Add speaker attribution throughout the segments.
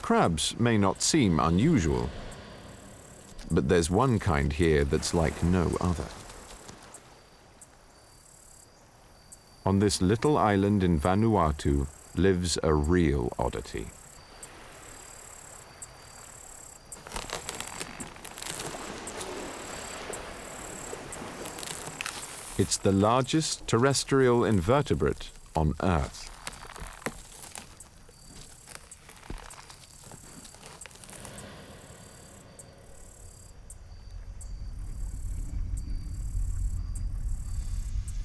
Speaker 1: crabs may not seem unusual, but there's one kind here that's like no other. On this little island in Vanuatu lives a real oddity. It's the largest terrestrial invertebrate on Earth.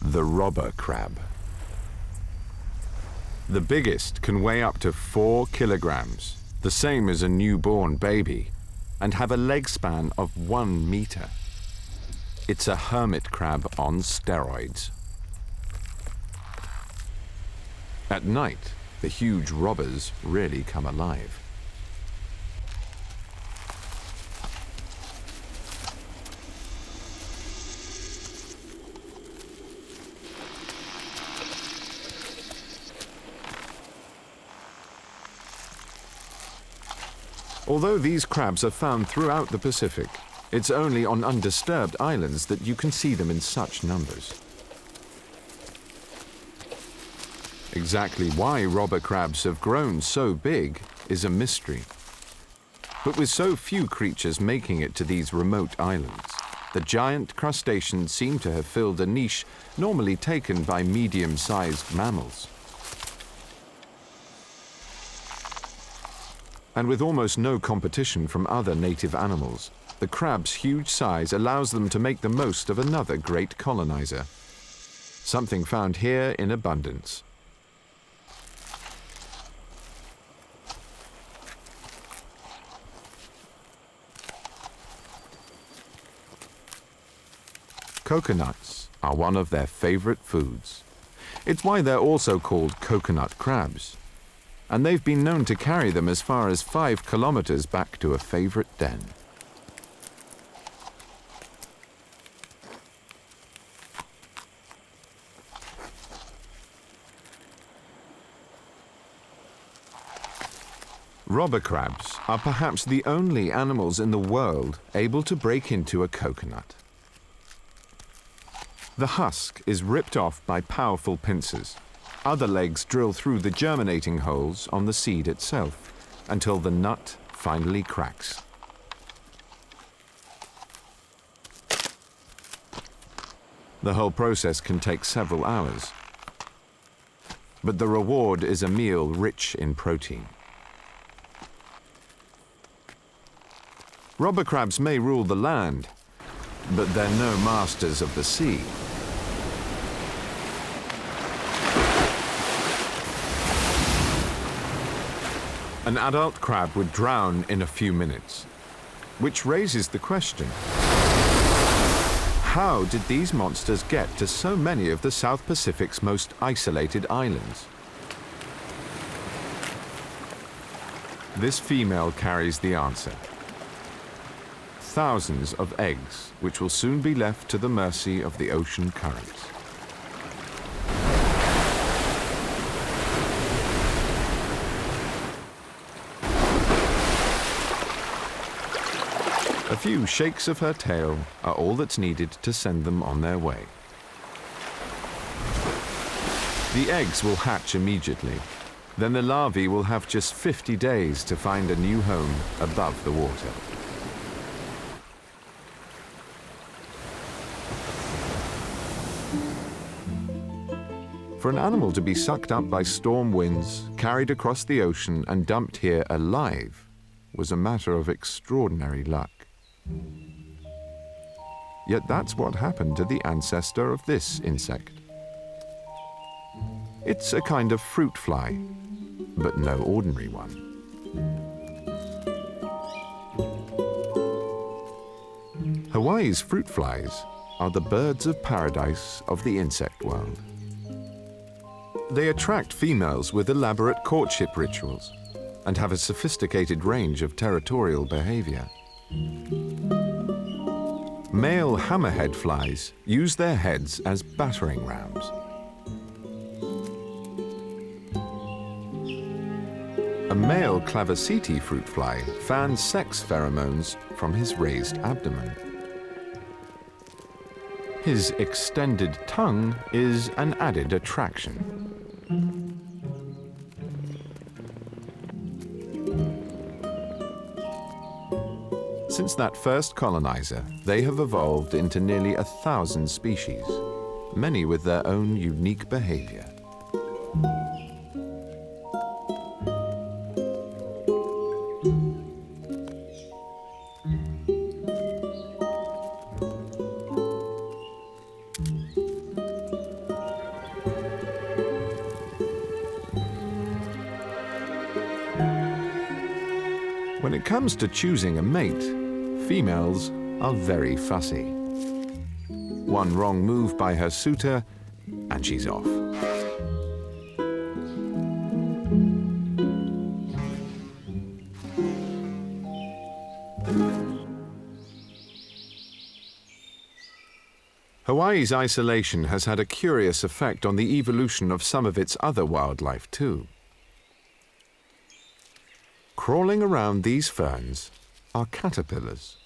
Speaker 1: The robber crab. The biggest can weigh up to 4 kilograms, the same as a newborn baby, and have a leg span of 1 meter. It's a hermit crab on steroids. At night, the huge robbers really come alive. Although these crabs are found throughout the Pacific, it's only on undisturbed islands that you can see them in such numbers. Exactly why robber crabs have grown so big is a mystery. But with so few creatures making it to these remote islands, the giant crustaceans seem to have filled a niche normally taken by medium-sized mammals. And with almost no competition from other native animals, the crab's huge size allows them to make the most of another great colonizer, something found here in abundance. Coconuts are one of their favorite foods. It's why they're also called coconut crabs. And they've been known to carry them as far as 5 kilometers back to a favorite den. Robber crabs are perhaps the only animals in the world able to break into a coconut. The husk is ripped off by powerful pincers. Other legs drill through the germinating holes on the seed itself until the nut finally cracks. The whole process can take several hours, but the reward is a meal rich in protein. Robber crabs may rule the land, but they're no masters of the sea. An adult crab would drown in a few minutes, which raises the question, how did these monsters get to so many of the South Pacific's most isolated islands? This female carries the answer. Thousands of eggs, which will soon be left to the mercy of the ocean currents. A few shakes of her tail are all that's needed to send them on their way. The eggs will hatch immediately. Then the larvae will have just 50 days to find a new home above the water. For an animal to be sucked up by storm winds, carried across the ocean and dumped here alive was a matter of extraordinary luck. Yet that's what happened to the ancestor of this insect. It's a kind of fruit fly, but no ordinary one. Hawaii's fruit flies are the birds of paradise of the insect world. They attract females with elaborate courtship rituals and have a sophisticated range of territorial behavior. Male hammerhead flies use their heads as battering rams. A male Claviceti fruit fly fans sex pheromones from his raised abdomen. His extended tongue is an added attraction. Since that first colonizer, they have evolved into nearly 1,000 species, many with their own unique behavior. When it comes to choosing a mate, females are very fussy. One wrong move by her suitor, and she's off. Hawaii's isolation has had a curious effect on the evolution of some of its other wildlife too. Crawling around these ferns are caterpillars.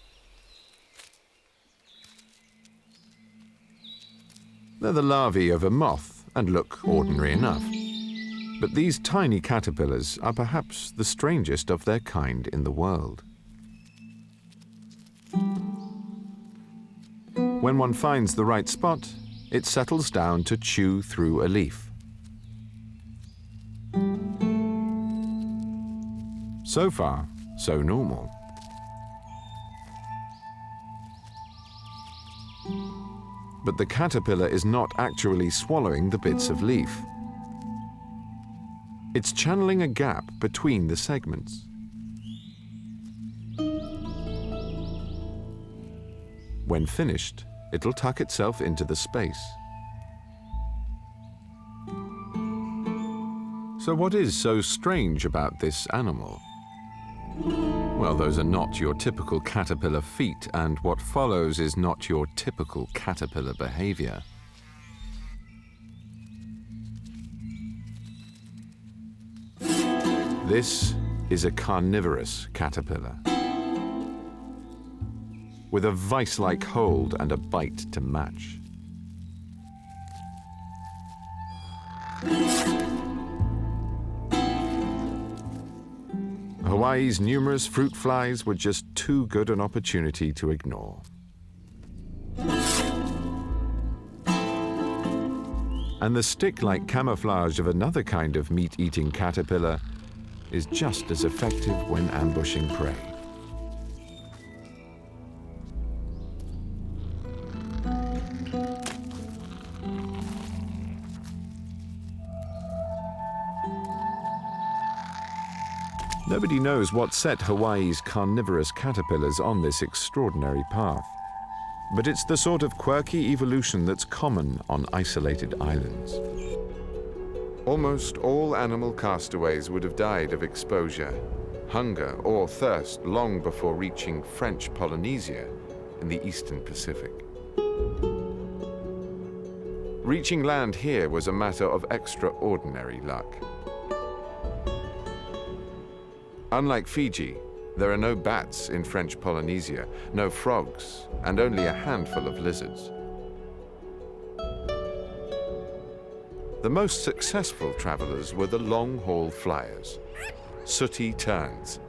Speaker 1: They're the larvae of a moth and look ordinary enough. But these tiny caterpillars are perhaps the strangest of their kind in the world. When one finds the right spot, it settles down to chew through a leaf. So far, so normal. But the caterpillar is not actually swallowing the bits of leaf. It's channeling a gap between the segments. When finished, it'll tuck itself into the space. So what is so strange about this animal? Well, those are not your typical caterpillar feet, and what follows is not your typical caterpillar behavior. This is a carnivorous caterpillar, with a vice-like hold and a bite to match. Hawaii's numerous fruit flies were just too good an opportunity to ignore. And the stick-like camouflage of another kind of meat-eating caterpillar is just as effective when ambushing prey. Nobody knows what set Hawaii's carnivorous caterpillars on this extraordinary path. But it's the sort of quirky evolution that's common on isolated islands. Almost all animal castaways would have died of exposure, hunger, or thirst long before reaching French Polynesia in the eastern Pacific. Reaching land here was a matter of extraordinary luck. Unlike Fiji, there are no bats in French Polynesia, no frogs, and only a handful of lizards. The most successful travelers were the long-haul flyers, sooty terns.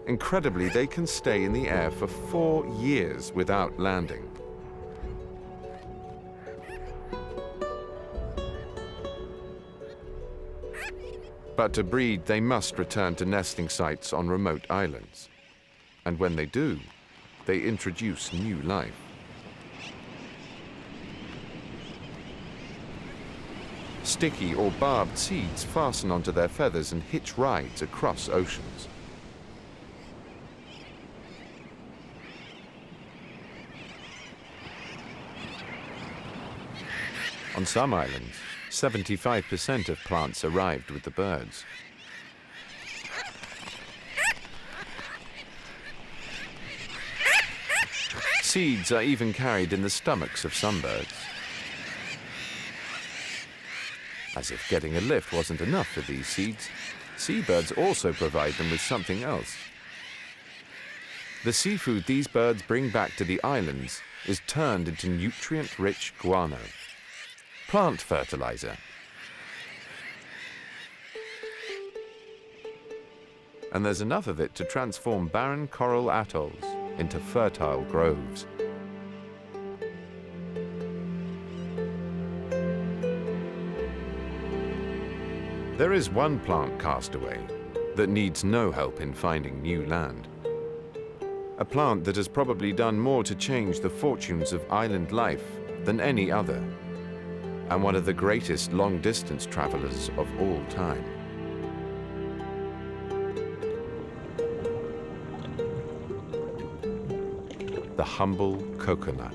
Speaker 1: Incredibly, they can stay in the air for 4 years without landing. But to breed, they must return to nesting sites on remote islands. And when they do, they introduce new life. Sticky or barbed seeds fasten onto their feathers and hitch rides across oceans. On some islands, 75% of plants arrived with the birds. Seeds are even carried in the stomachs of some birds. As if getting a lift wasn't enough for these seeds, seabirds also provide them with something else. The seafood these birds bring back to the islands is turned into nutrient-rich guano, plant fertilizer. And there's enough of it to transform barren coral atolls into fertile groves. There is one plant castaway that needs no help in finding new land. A plant that has probably done more to change the fortunes of island life than any other, and one of the greatest long-distance travelers of all time. The humble coconut.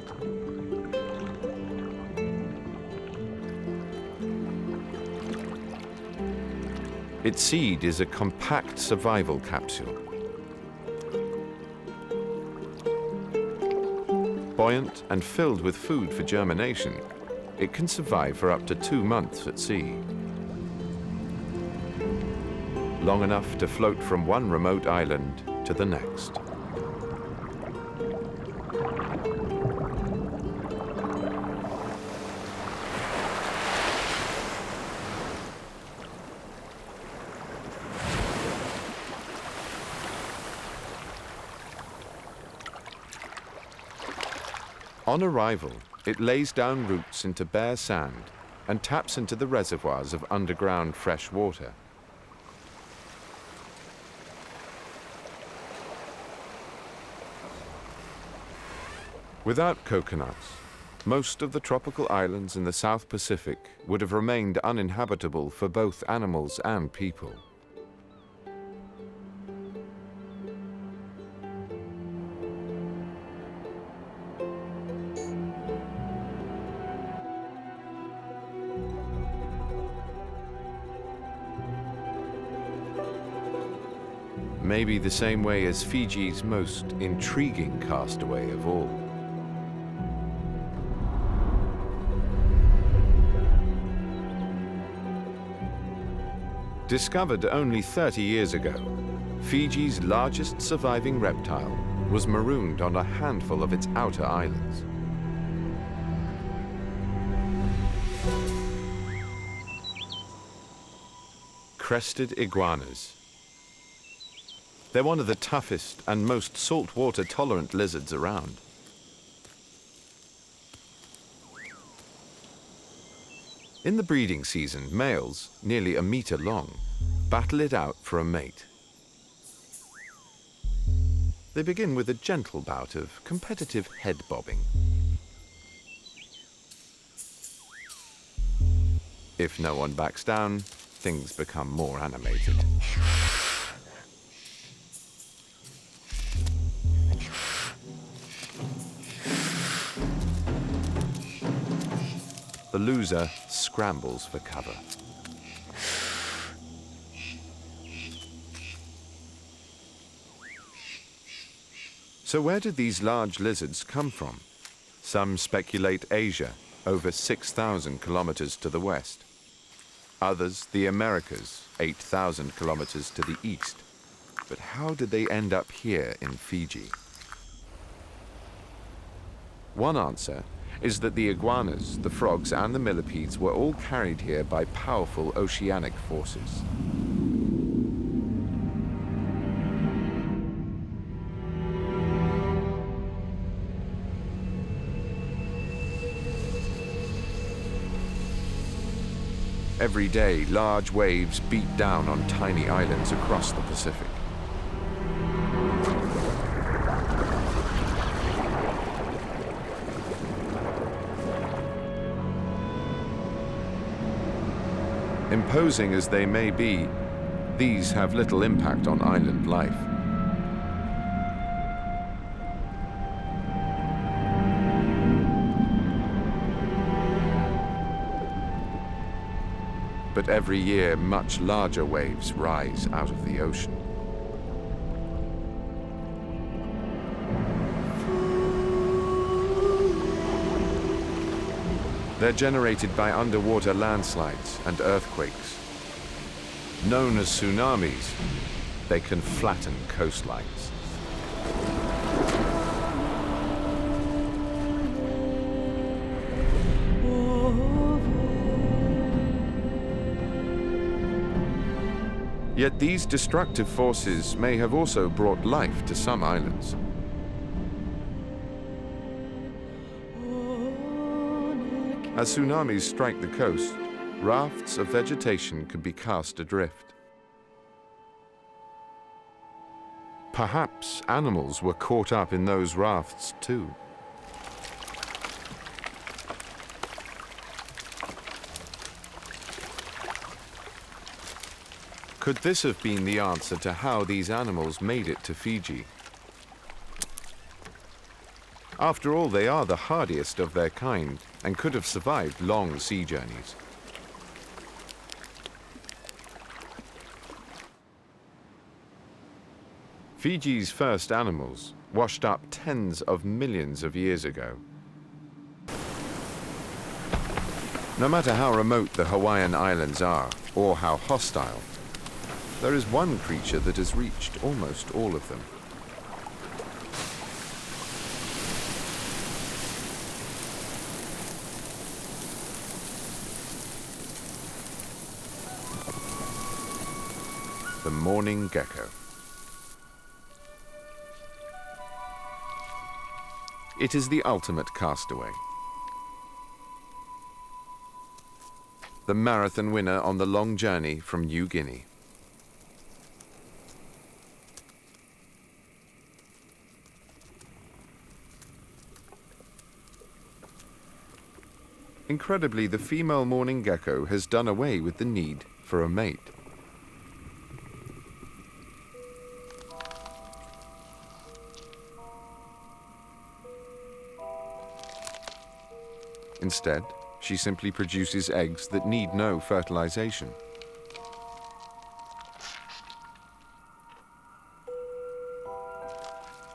Speaker 1: Its seed is a compact survival capsule. Buoyant and filled with food for germination, it can survive for up to 2 months at sea. Long enough to float from one remote island to the next. On arrival, it lays down roots into bare sand and taps into the reservoirs of underground fresh water. Without coconuts, most of the tropical islands in the South Pacific would have remained uninhabitable for both animals and people. Maybe the same way as Fiji's most intriguing castaway of all. Discovered only 30 years ago, Fiji's largest surviving reptile was marooned on a handful of its outer islands. Crested iguanas. They're one of the toughest and most saltwater tolerant lizards around. In the breeding season, males, nearly a meter long, battle it out for a mate. They begin with a gentle bout of competitive head bobbing. If no one backs down, things become more animated. The loser scrambles for cover. So where did these large lizards come from? Some speculate Asia, over 6,000 kilometers to the west. Others, the Americas, 8,000 kilometers to the east. But how did they end up here in Fiji? One answer is that the iguanas, the frogs, and the millipedes were all carried here by powerful oceanic forces. Every day, large waves beat down on tiny islands across the Pacific. Imposing as they may be, these have little impact on island life. But every year, much larger waves rise out of the ocean. They're generated by underwater landslides and earthquakes. Known as tsunamis, they can flatten coastlines. Yet these destructive forces may have also brought life to some islands. As tsunamis strike the coast, rafts of vegetation can be cast adrift. Perhaps animals were caught up in those rafts too. Could this have been the answer to how these animals made it to Fiji? After all, they are the hardiest of their kind and could have survived long sea journeys. Fiji's first animals washed up tens of millions of years ago. No matter how remote the Hawaiian Islands are, or how hostile, there is one creature that has reached almost all of them. The mourning gecko. It is the ultimate castaway. The marathon winner on the long journey from New Guinea. Incredibly, the female mourning gecko has done away with the need for a mate. Instead, she simply produces eggs that need no fertilization.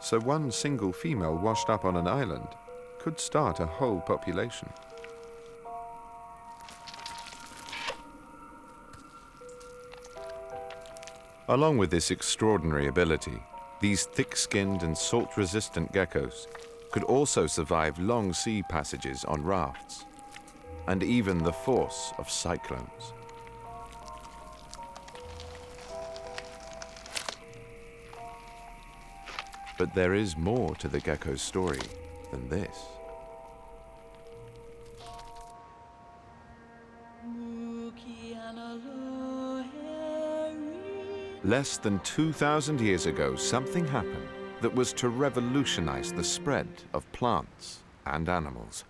Speaker 1: So one single female washed up on an island could start a whole population. Along with this extraordinary ability, these thick-skinned and salt-resistant geckos could also survive long sea passages on rafts, and even the force of cyclones. But there is more to the gecko's story than this. Less than 2,000 years ago, something happened that was to revolutionize the spread of plants and animals.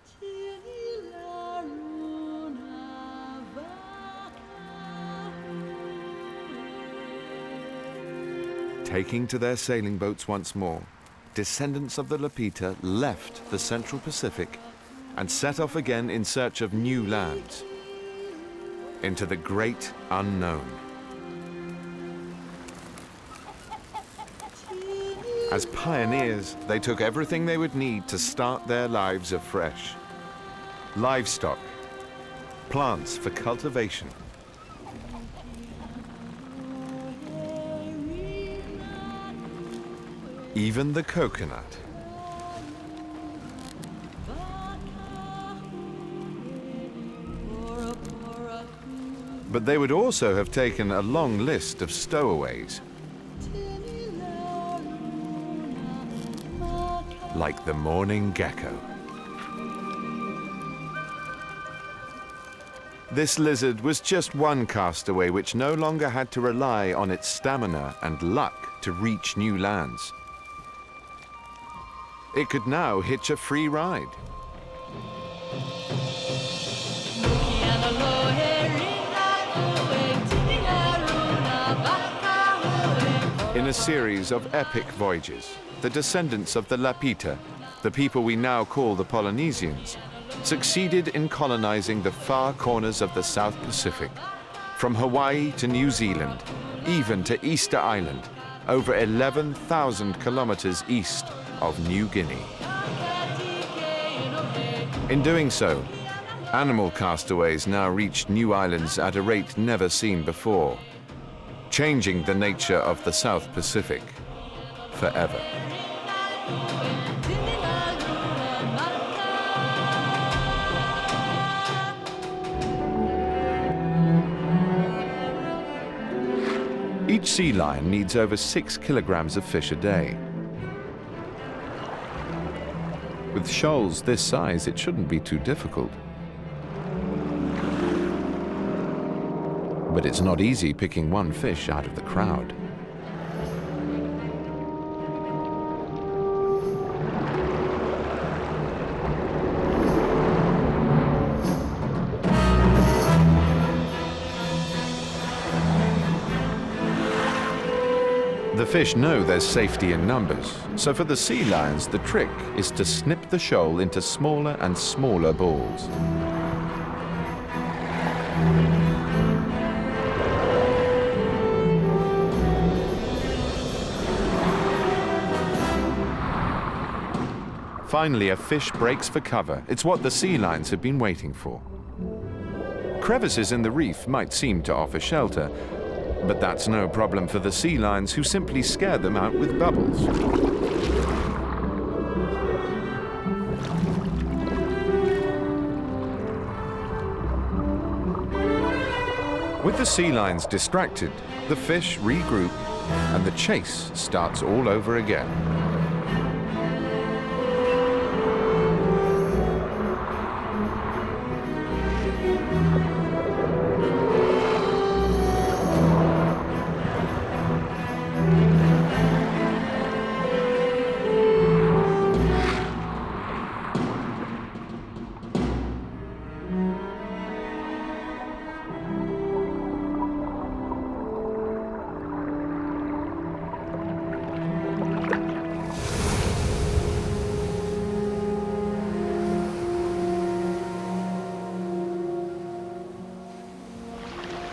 Speaker 1: Taking to their sailing boats once more, descendants of the Lapita left the Central Pacific and set off again in search of new lands, into the great unknown. As pioneers, they took everything they would need to start their lives afresh. Livestock, plants for cultivation, even the coconut. But they would also have taken a long list of stowaways, like the mourning gecko. This lizard was just one castaway which no longer had to rely on its stamina and luck to reach new lands. It could now hitch a free ride. In a series of epic voyages, the descendants of the Lapita, the people we now call the Polynesians, succeeded in colonizing the far corners of the South Pacific, from Hawaii to New Zealand, even to Easter Island, over 11,000 kilometers east of New Guinea. In doing so, animal castaways now reached new islands at a rate never seen before, changing the nature of the South Pacific forever. Each sea lion needs over 6 kilograms of fish a day. With shoals this size, it shouldn't be too difficult. But it's not easy picking one fish out of the crowd. The fish know there's safety in numbers, so for the sea lions, the trick is to snip the shoal into smaller and smaller balls. Finally, a fish breaks for cover. It's what the sea lions have been waiting for. Crevices in the reef might seem to offer shelter, but that's no problem for the sea lions, who simply scare them out with bubbles. With the sea lions distracted, the fish regroup and the chase starts all over again.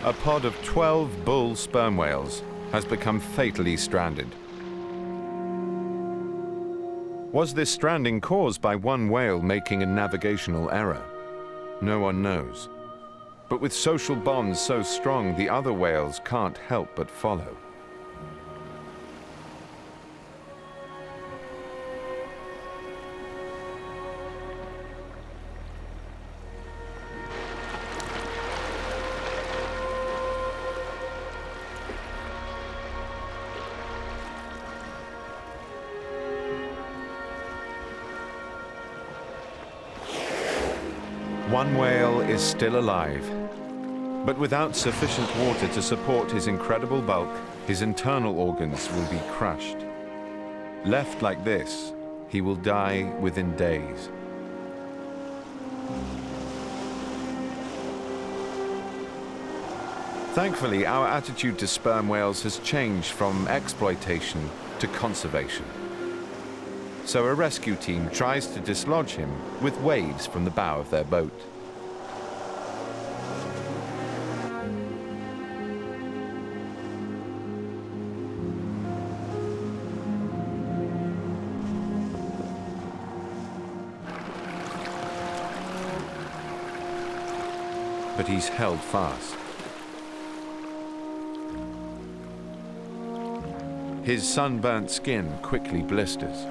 Speaker 1: A pod of 12 bull sperm whales has become fatally stranded. Was this stranding caused by one whale making a navigational error? No one knows. But with social bonds so strong, the other whales can't help but follow. One whale is still alive, but without sufficient water to support his incredible bulk, his internal organs will be crushed. Left like this, he will die within days. Thankfully, our attitude to sperm whales has changed from exploitation to conservation. So a rescue team tries to dislodge him with waves from the bow of their boat. But he's held fast. His sunburnt skin quickly blisters.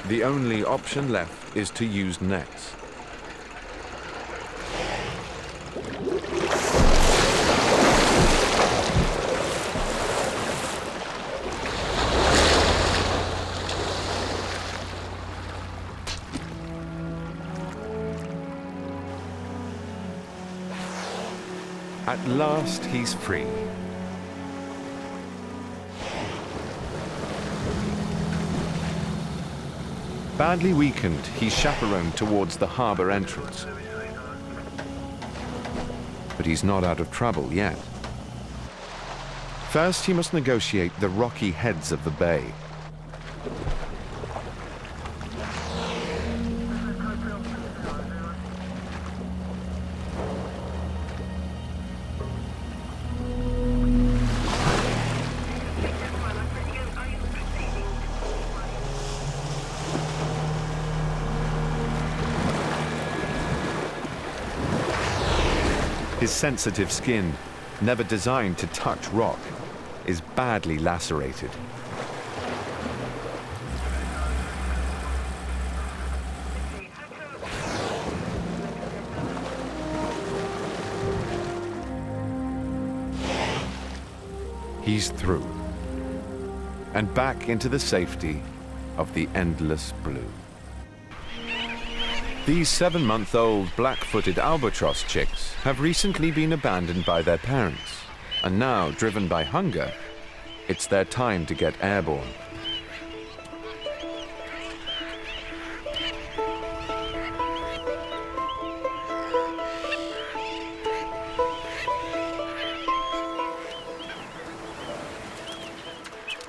Speaker 1: The only option left is to use nets. At last, he's free. Badly weakened, he's chaperoned towards the harbor entrance. But he's not out of trouble yet. First, he must negotiate the rocky heads of the bay. His sensitive skin, never designed to touch rock, is badly lacerated. He's through, and back into the safety of the endless blue. These 7-month-old black-footed albatross chicks have recently been abandoned by their parents, and now, driven by hunger, it's their time to get airborne.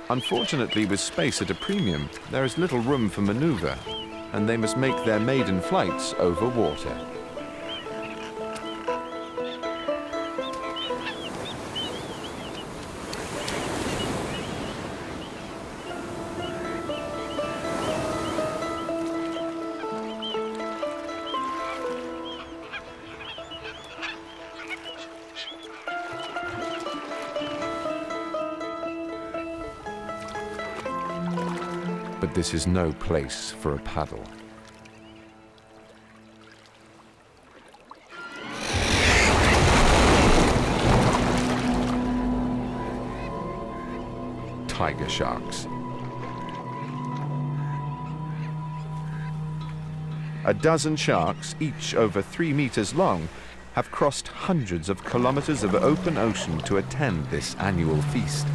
Speaker 1: Unfortunately, with space at a premium, there is little room for maneuver, and they must make their maiden flights over water. But this is no place for a paddle. Tiger sharks. A dozen sharks, each over 3 meters long, have crossed hundreds of kilometers of open ocean to attend this annual feast.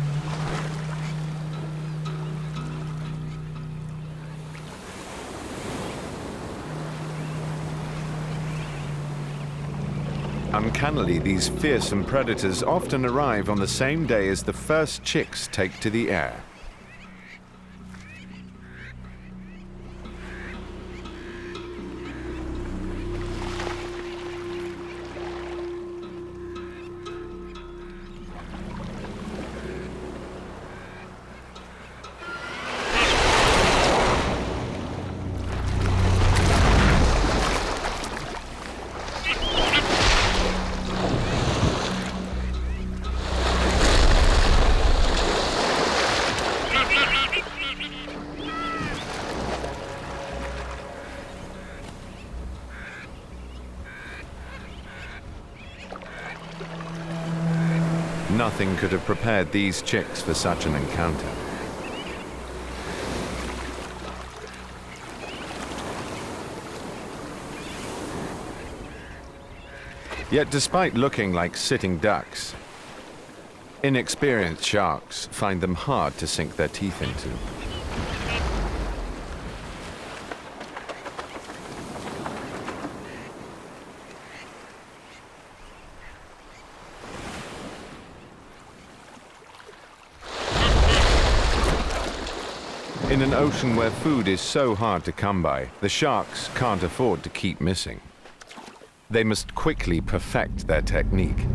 Speaker 1: Uncannily, these fearsome predators often arrive on the same day as the first chicks take to the air. Nothing could have prepared these chicks for such an encounter. Yet despite looking like sitting ducks, inexperienced sharks find them hard to sink their teeth into. In an ocean where food is so hard to come by, the sharks can't afford to keep missing. They must quickly perfect their technique.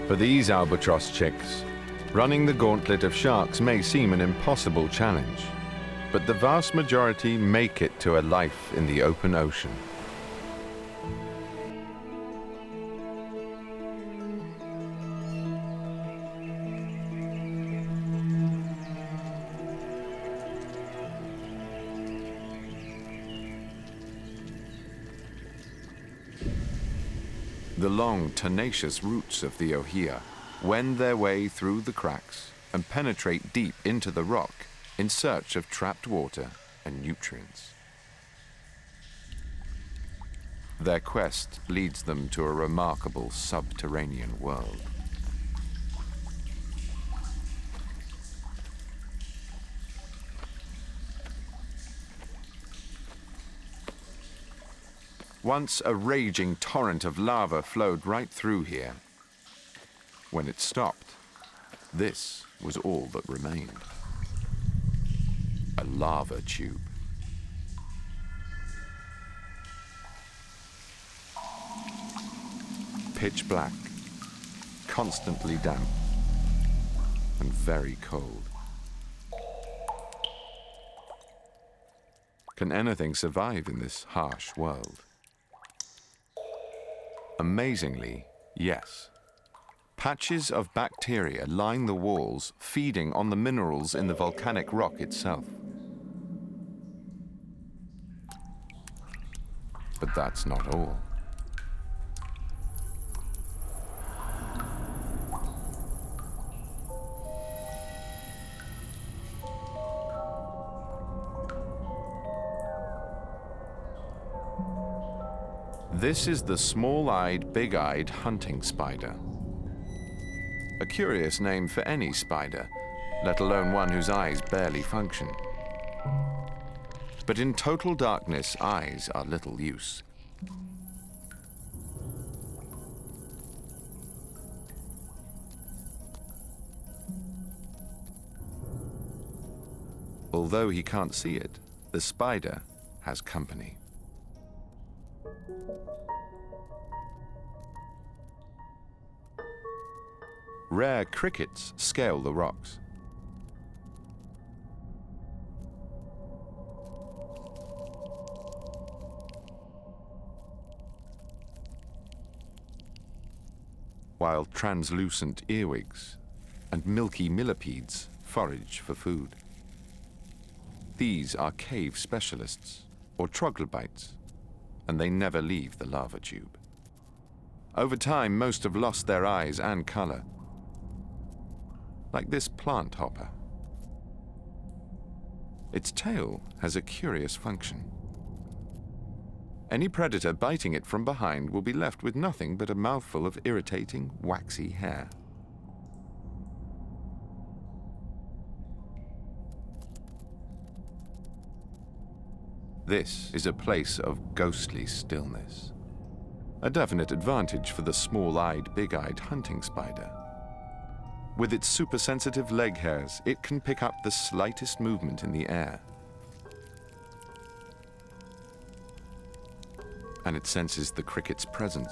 Speaker 1: For these albatross chicks, running the gauntlet of sharks may seem an impossible challenge, but the vast majority make it to a life in the open ocean. The long, tenacious roots of the ohia wend their way through the cracks and penetrate deep into the rock in search of trapped water and nutrients. Their quest leads them to a remarkable subterranean world. Once a raging torrent of lava flowed right through here. When it stopped, this was all that remained. A lava tube. Pitch black, constantly damp, and very cold. Can anything survive in this harsh world? Amazingly, yes. Patches of bacteria line the walls, feeding on the minerals in the volcanic rock itself. But that's not all. This is the small-eyed, big-eyed hunting spider. A curious name for any spider, let alone one whose eyes barely function. But in total darkness, eyes are little use. Although he can't see it, the spider has company. Rare crickets scale the rocks. While translucent earwigs and milky millipedes forage for food. These are cave specialists, or troglobites, and they never leave the lava tube. Over time, most have lost their eyes and color, like this plant hopper. Its tail has a curious function. Any predator biting it from behind will be left with nothing but a mouthful of irritating, waxy hair. This is a place of ghostly stillness. A definite advantage for the small-eyed, big-eyed hunting spider. With its super-sensitive leg hairs, it can pick up the slightest movement in the air. And it senses the cricket's presence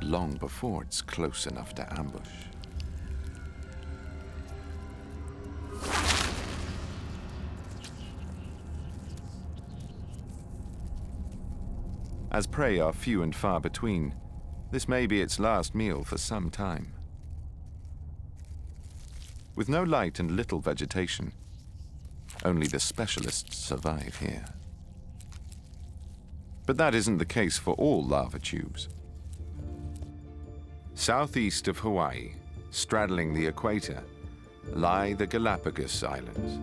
Speaker 1: long before it's close enough to ambush. As prey are few and far between, this may be its last meal for some time. With no light and little vegetation, only the specialists survive here. But that isn't the case for all lava tubes. Southeast of Hawaii, straddling the equator, lie the Galapagos Islands.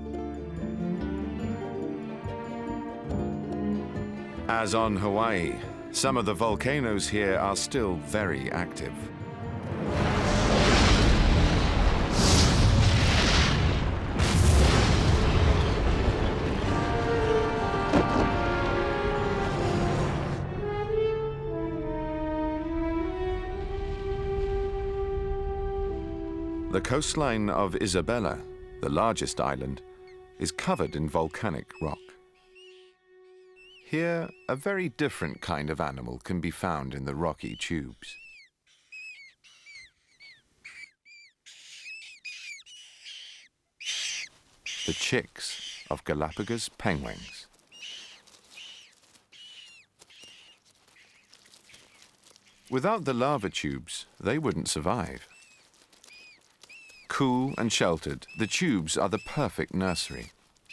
Speaker 1: As on Hawaii, some of the volcanoes here are still very active. The coastline of Isabella, the largest island, is covered in volcanic rock. Here, a very different kind of animal can be found in the rocky tubes. The chicks of Galapagos penguins. Without the lava tubes, they wouldn't survive. Cool and sheltered, the tubes are the perfect nursery,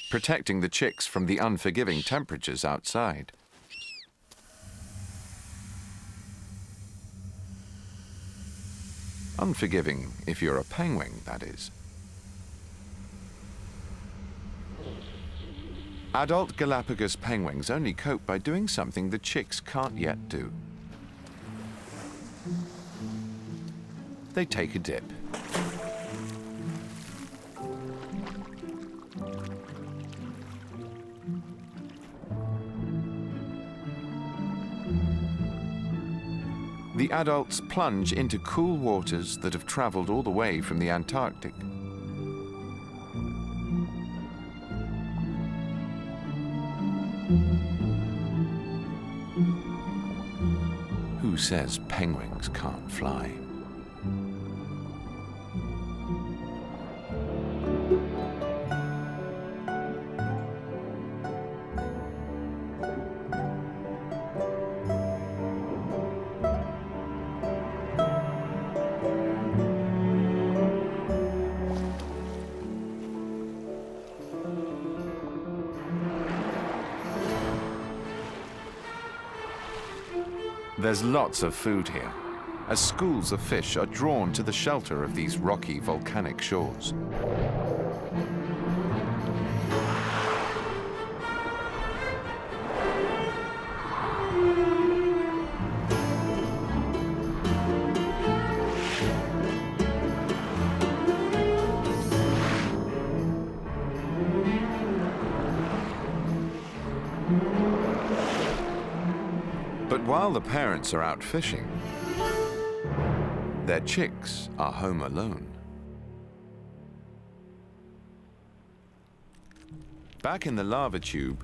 Speaker 1: protecting the chicks from the unforgiving temperatures outside. Unforgiving if you're a penguin, that is. Adult Galapagos penguins only cope by doing something the chicks can't yet do. They take a dip. The adults plunge into cool waters that have traveled all the way from the Antarctic. Who says penguins can't fly? There's lots of food here, as schools of fish are drawn to the shelter of these rocky volcanic shores. But while the parents are out fishing, their chicks are home alone. Back in the lava tube,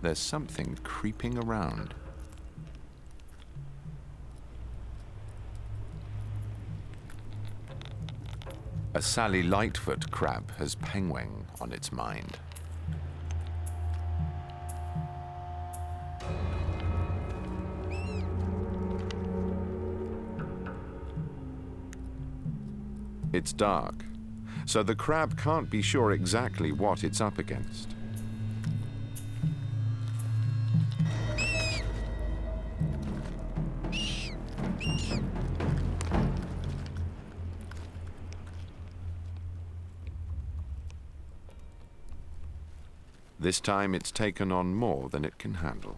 Speaker 1: there's something creeping around. A Sally Lightfoot crab has penguin on its mind. It's dark, so the crab can't be sure exactly what it's up against. This time it's taken on more than it can handle.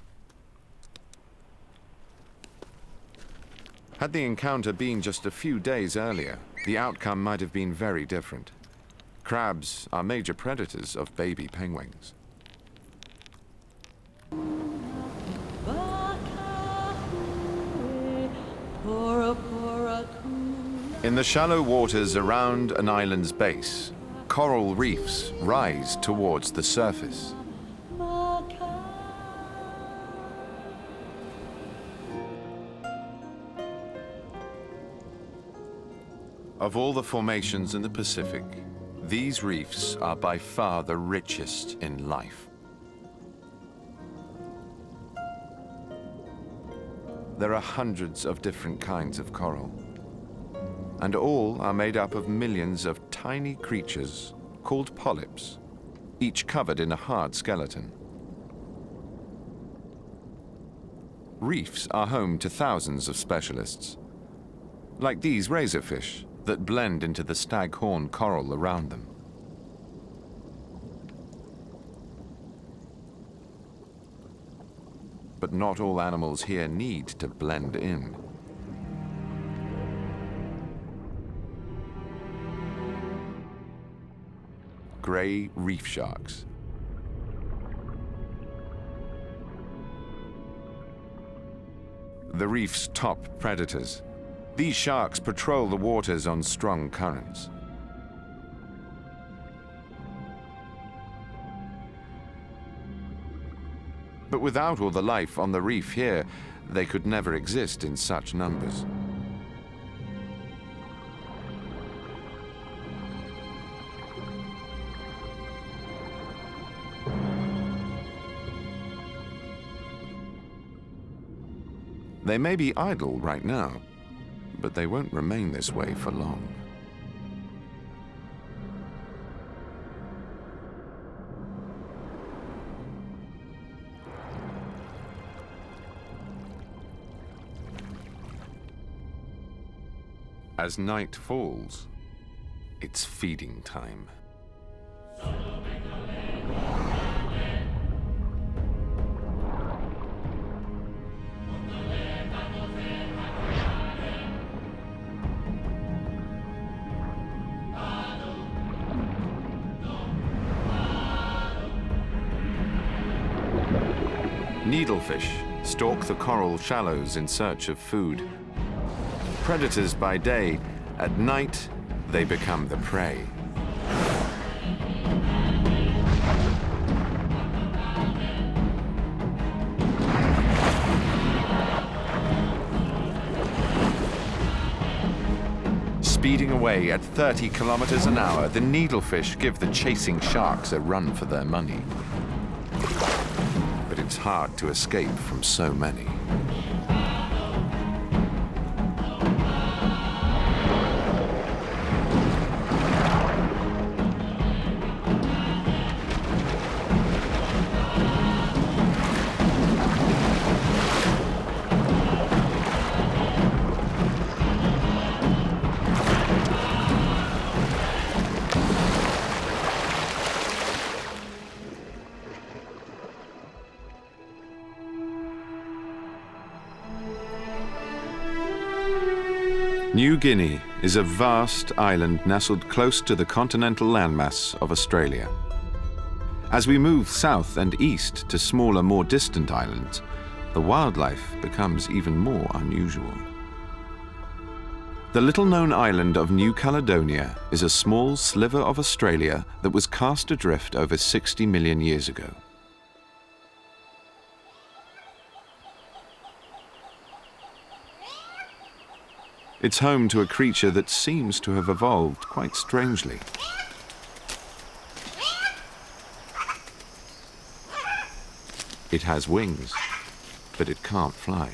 Speaker 1: Had the encounter been just a few days earlier, the outcome might have been very different. Crabs are major predators of baby penguins. In the shallow waters around an island's base, coral reefs rise towards the surface. Of all the formations in the Pacific, these reefs are by far the richest in life. There are hundreds of different kinds of coral, and all are made up of millions of tiny creatures called polyps, each covered in a hard skeleton. Reefs are home to thousands of specialists, like these razorfish that blend into the staghorn coral around them. But not all animals here need to blend in. Gray reef sharks. The reef's top predators. These sharks patrol the waters on strong currents. But without all the life on the reef here, they could never exist in such numbers. They may be idle right now, but they won't remain this way for long. As night falls, it's feeding time. Needlefish stalk the coral shallows in search of food. Predators by day, at night they become the prey. Speeding away at 30 kilometers an hour, the needlefish give the chasing sharks a run for their money. But it's hard to escape from so many. New Guinea is a vast island nestled close to the continental landmass of Australia. As we move south and east to smaller, more distant islands, the wildlife becomes even more unusual. The little-known island of New Caledonia is a small sliver of Australia that was cast adrift over 60 million years ago. It's home to a creature that seems to have evolved quite strangely. It has wings, but it can't fly.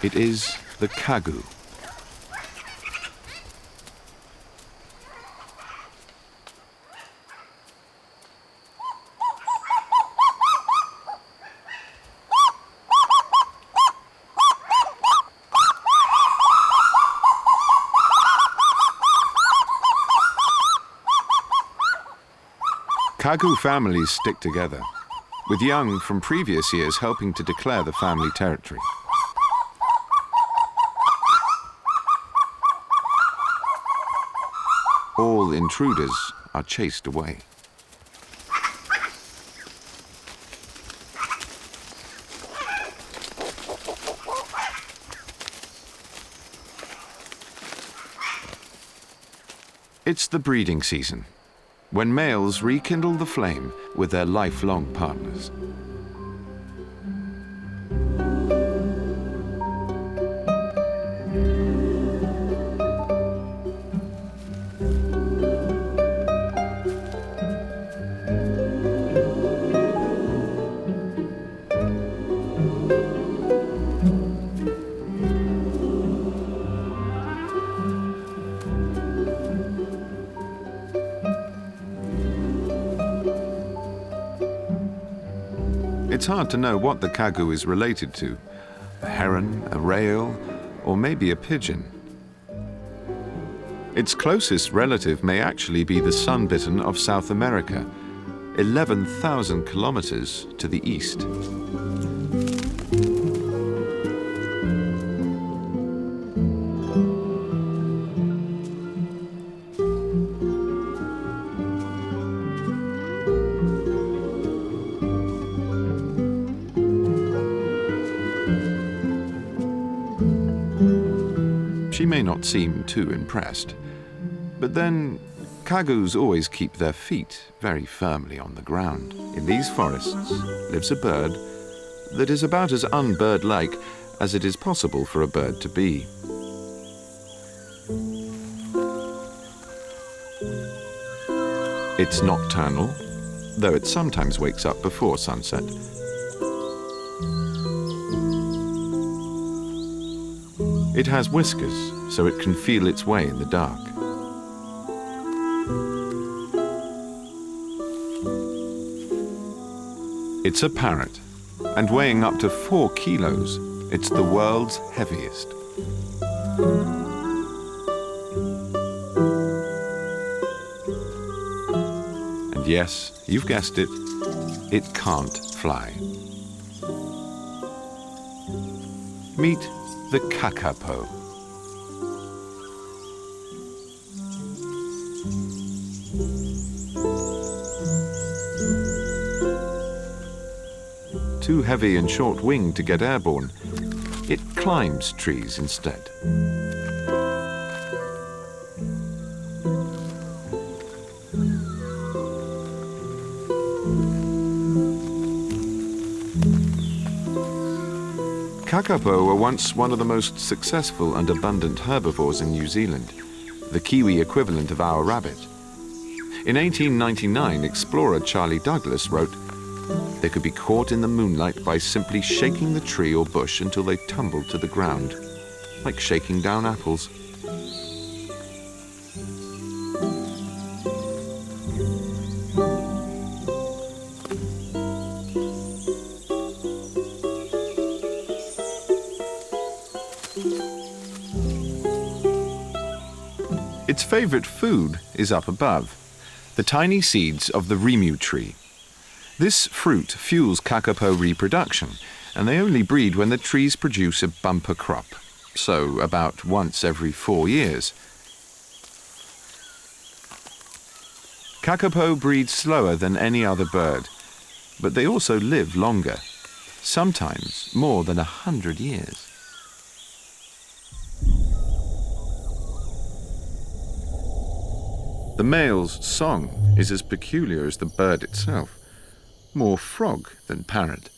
Speaker 1: It is the kagu. Kagu families stick together, with young from previous years helping to declare the family territory. All intruders are chased away. It's the breeding season, when males rekindle the flame with their lifelong partners. It's hard to know what the kagu is related to. A heron, a rail, or maybe a pigeon. Its closest relative may actually be the sunbittern of South America, 11,000 kilometers to the east. She may not seem too impressed, but then kagus always keep their feet very firmly on the ground. In these forests lives a bird that is about as unbird-like as it is possible for a bird to be. It's nocturnal, though it sometimes wakes up before sunset. It has whiskers, so it can feel its way in the dark. It's a parrot, and weighing up to 4 kilos, it's the world's heaviest. And yes, you've guessed it, it can't fly. Meet the Kakapo. Too heavy and short-winged to get airborne, it climbs trees instead. Kakapo were once one of the most successful and abundant herbivores in New Zealand, the Kiwi equivalent of our rabbit. In 1899, explorer Charlie Douglas wrote, "They could be caught in the moonlight by simply shaking the tree or bush until they tumbled to the ground, like shaking down apples." Its favorite food is up above, the tiny seeds of the rimu tree. This fruit fuels Kakapo reproduction, and they only breed when the trees produce a bumper crop, so about once every 4 years. Kakapo breed slower than any other bird, but they also live longer, sometimes more than 100 years. The male's song is as peculiar as the bird itself, more frog than parrot.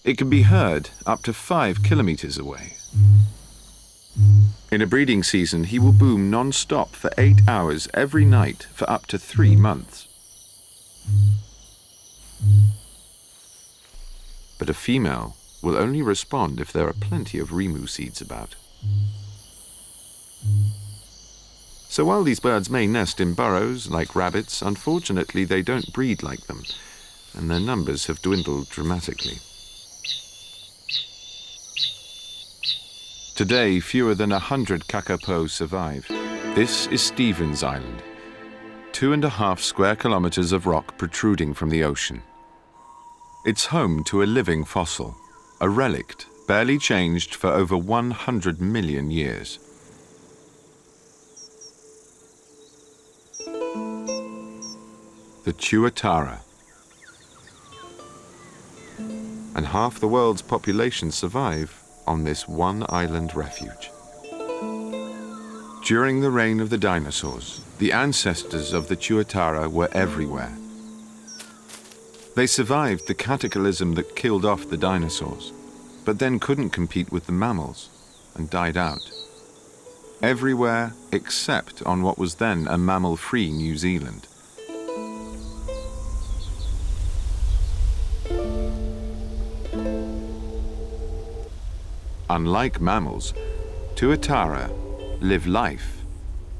Speaker 1: It can be heard up to 5 kilometers away. In a breeding season, he will boom non-stop for 8 hours every night for up to 3 months. But a female will only respond if there are plenty of rimu seeds about. So while these birds may nest in burrows like rabbits, unfortunately they don't breed like them, and their numbers have dwindled dramatically. Today, fewer than 100 Kakapo survive. This is Stevens Island, 2.5 square kilometers of rock protruding from the ocean. It's home to a living fossil, a relict barely changed for over 100 million years. The Tuatara. And half the world's population survive on this one island refuge. During the reign of the dinosaurs, the ancestors of the Tuatara were everywhere. They survived the cataclysm that killed off the dinosaurs, but then couldn't compete with the mammals and died out. Everywhere except on what was then a mammal-free New Zealand. Unlike mammals, Tuatara live life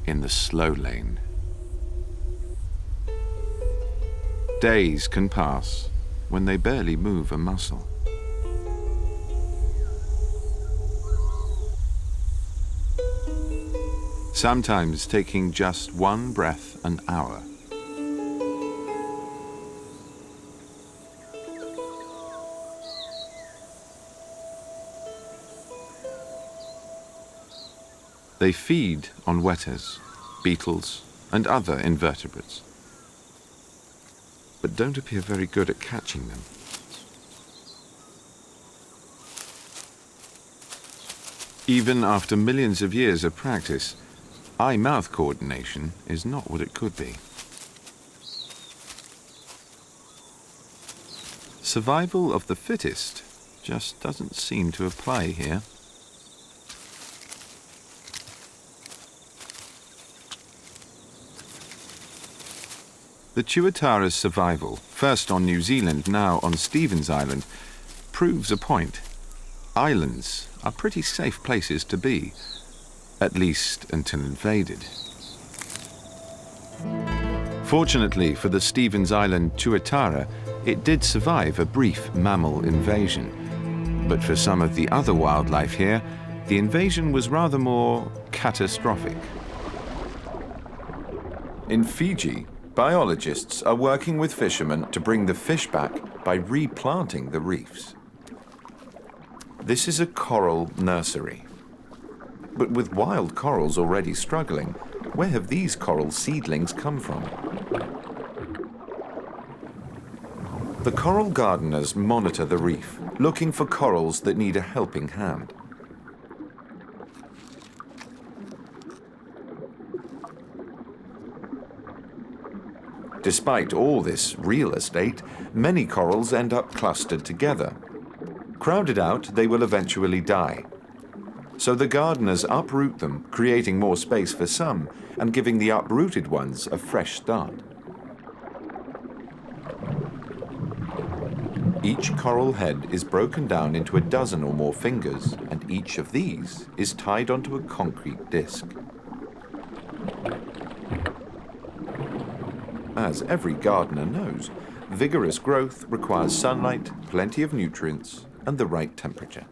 Speaker 1: in the slow lane. Days can pass when they barely move a muscle. Sometimes taking just 1 breath an hour. They feed on weters, beetles, and other invertebrates, but don't appear very good at catching them. Even after millions of years of practice, eye-mouth coordination is not what it could be. Survival of the fittest just doesn't seem to apply here. The Tuatara's survival, first on New Zealand, now on Stevens Island, proves a point. Islands are pretty safe places to be, at least until invaded. Fortunately for the Stevens Island Tuatara, it did survive a brief mammal invasion. But for some of the other wildlife here, the invasion was rather more catastrophic. In Fiji, biologists are working with fishermen to bring the fish back by replanting the reefs. This is a coral nursery. But with wild corals already struggling, where have these coral seedlings come from? The coral gardeners monitor the reef, looking for corals that need a helping hand. Despite all this real estate, many corals end up clustered together. Crowded out, they will eventually die. So the gardeners uproot them, creating more space for some and giving the uprooted ones a fresh start. Each coral head is broken down into a dozen or more fingers, and each of these is tied onto a concrete disc. As every gardener knows, vigorous growth requires sunlight, plenty of nutrients, and the right temperature.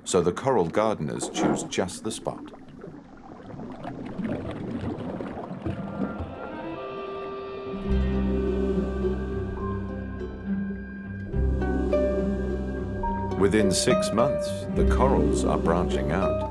Speaker 1: So the coral gardeners choose just the spot. Within 6 months, the corals are branching out.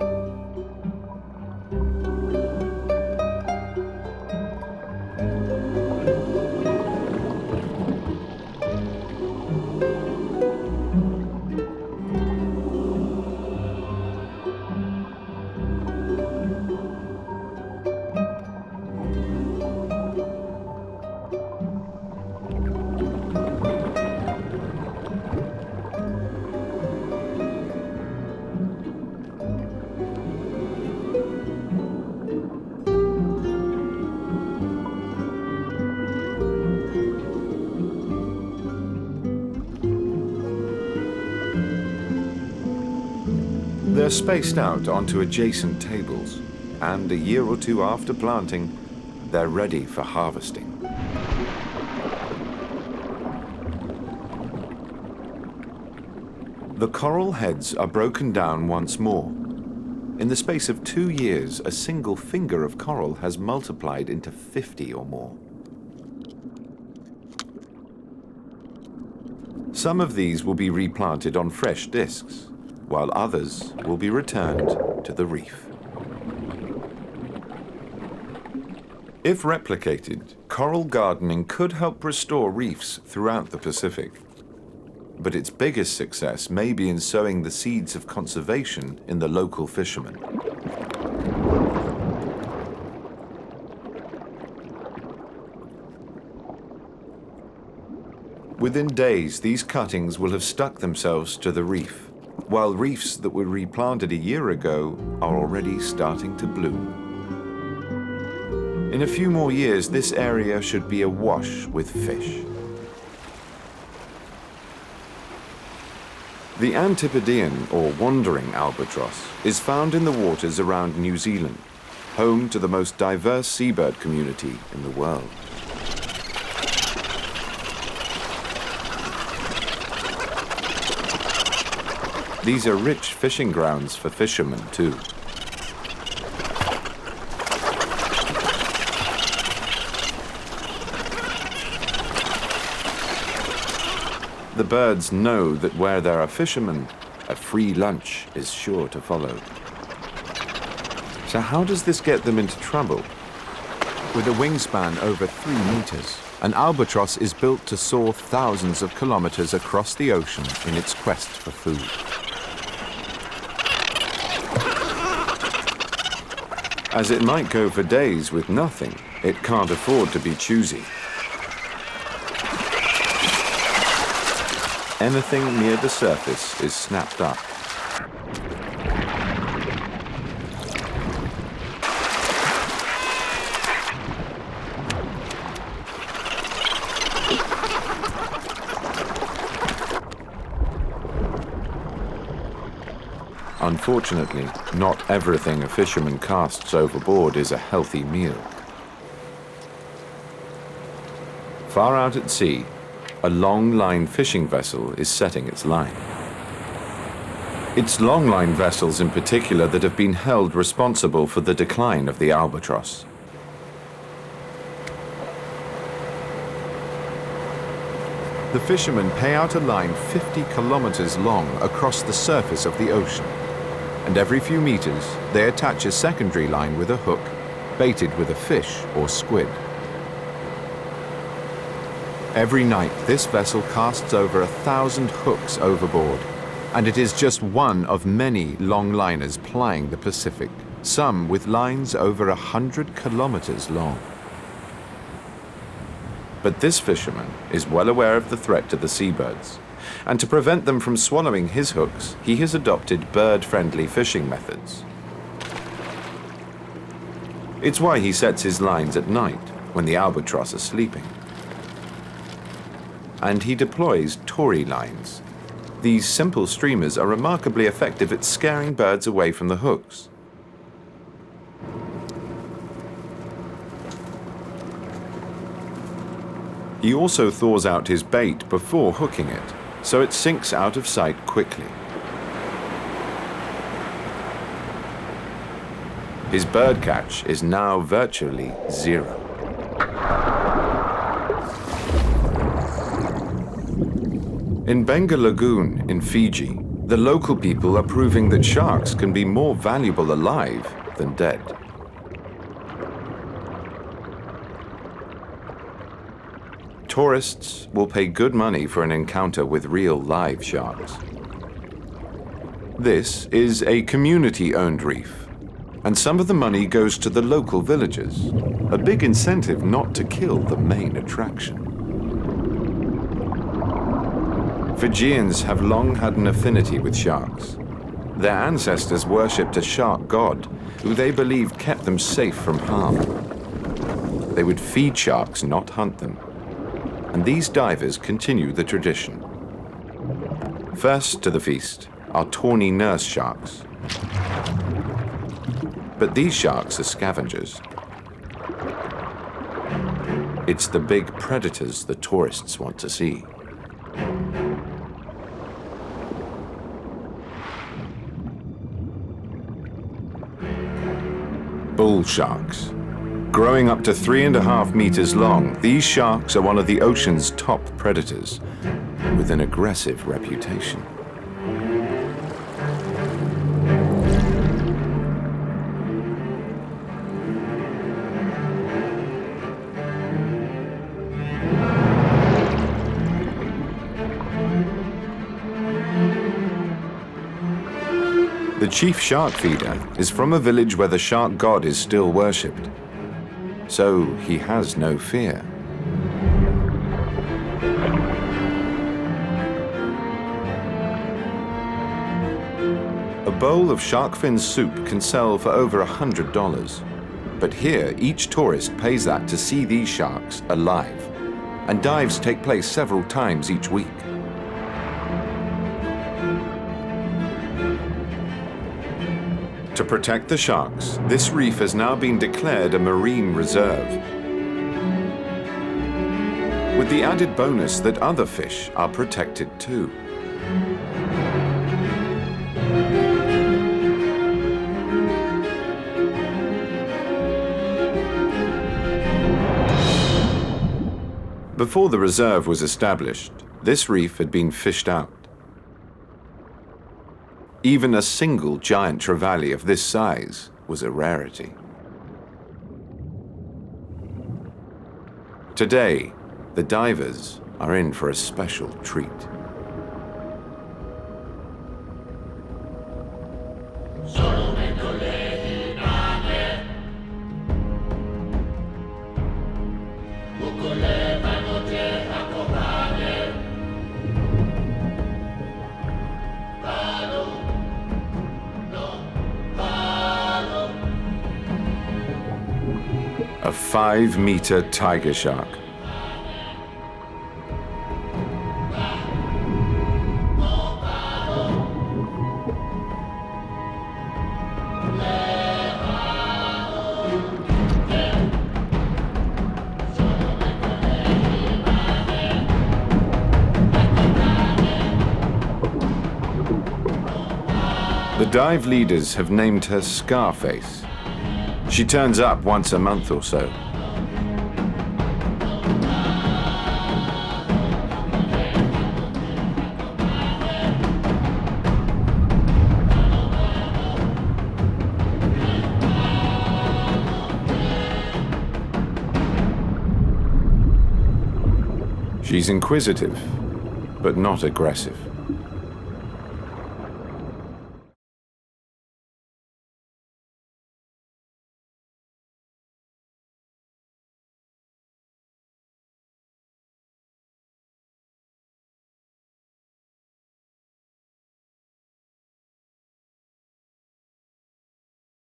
Speaker 1: They're spaced out onto adjacent tables, and a year or two after planting, they're ready for harvesting. The coral heads are broken down once more. In the space of 2 years, a single finger of coral has multiplied into 50 or more. Some of these will be replanted on fresh discs, while others will be returned to the reef. If replicated, coral gardening could help restore reefs throughout the Pacific. But its biggest success may be in sowing the seeds of conservation in the local fishermen. Within days, these cuttings will have stuck themselves to the reef, while reefs that were replanted a year ago are already starting to bloom. In a few more years, this area should be awash with fish. The Antipodean, or wandering albatross, is found in the waters around New Zealand, home to the most diverse seabird community in the world. These are rich fishing grounds for fishermen, too. The birds know that where there are fishermen, a free lunch is sure to follow. So how does this get them into trouble? With a wingspan over 3 meters, an albatross is built to soar thousands of kilometers across the ocean in its quest for food. As it might go for days with nothing, it can't afford to be choosy. Anything near the surface is snapped up. Unfortunately, not everything a fisherman casts overboard is a healthy meal. Far out at sea, a long-line fishing vessel is setting its line. It's long-line vessels in particular that have been held responsible for the decline of the albatross. The fishermen pay out a line 50 kilometers long across the surface of the ocean, and every few meters they attach a secondary line with a hook, baited with a fish or squid. Every night this vessel casts over 1,000 hooks overboard, and it is just one of many long liners plying the Pacific, some with lines over 100 kilometers long. But this fisherman is well aware of the threat to the seabirds, and to prevent them from swallowing his hooks, he has adopted bird-friendly fishing methods. It's why he sets his lines at night, when the albatross are sleeping. And he deploys Tory lines. These simple streamers are remarkably effective at scaring birds away from the hooks. He also thaws out his bait before hooking it, so it sinks out of sight quickly. His bird catch is now virtually zero. In Benga Lagoon in Fiji, the local people are proving that sharks can be more valuable alive than dead. Tourists will pay good money for an encounter with real live sharks. This is a community-owned reef, and some of the money goes to the local villagers, a big incentive not to kill the main attraction. Fijians have long had an affinity with sharks. Their ancestors worshipped a shark god, who they believed kept them safe from harm. They would feed sharks, not hunt them. And these divers continue the tradition. First to the feast are tawny nurse sharks. But these sharks are scavengers. It's the big predators the tourists want to see. Bull sharks. Growing up to 3.5 meters long, these sharks are one of the ocean's top predators, with an aggressive reputation. The chief shark feeder is from a village where the shark god is still worshipped. So he has no fear. A bowl of shark fin soup can sell for over $100. But here, each tourist pays that to see these sharks alive. And dives take place several times each week. To protect the sharks, this reef has now been declared a marine reserve, with the added bonus that other fish are protected too. Before the reserve was established, this reef had been fished out. Even a single giant trevally of this size was a rarity. Today, the divers are in for a special treat. A 5-meter tiger shark. dive leaders have named her Scarface. She turns up once a month or so. She's inquisitive, but not aggressive.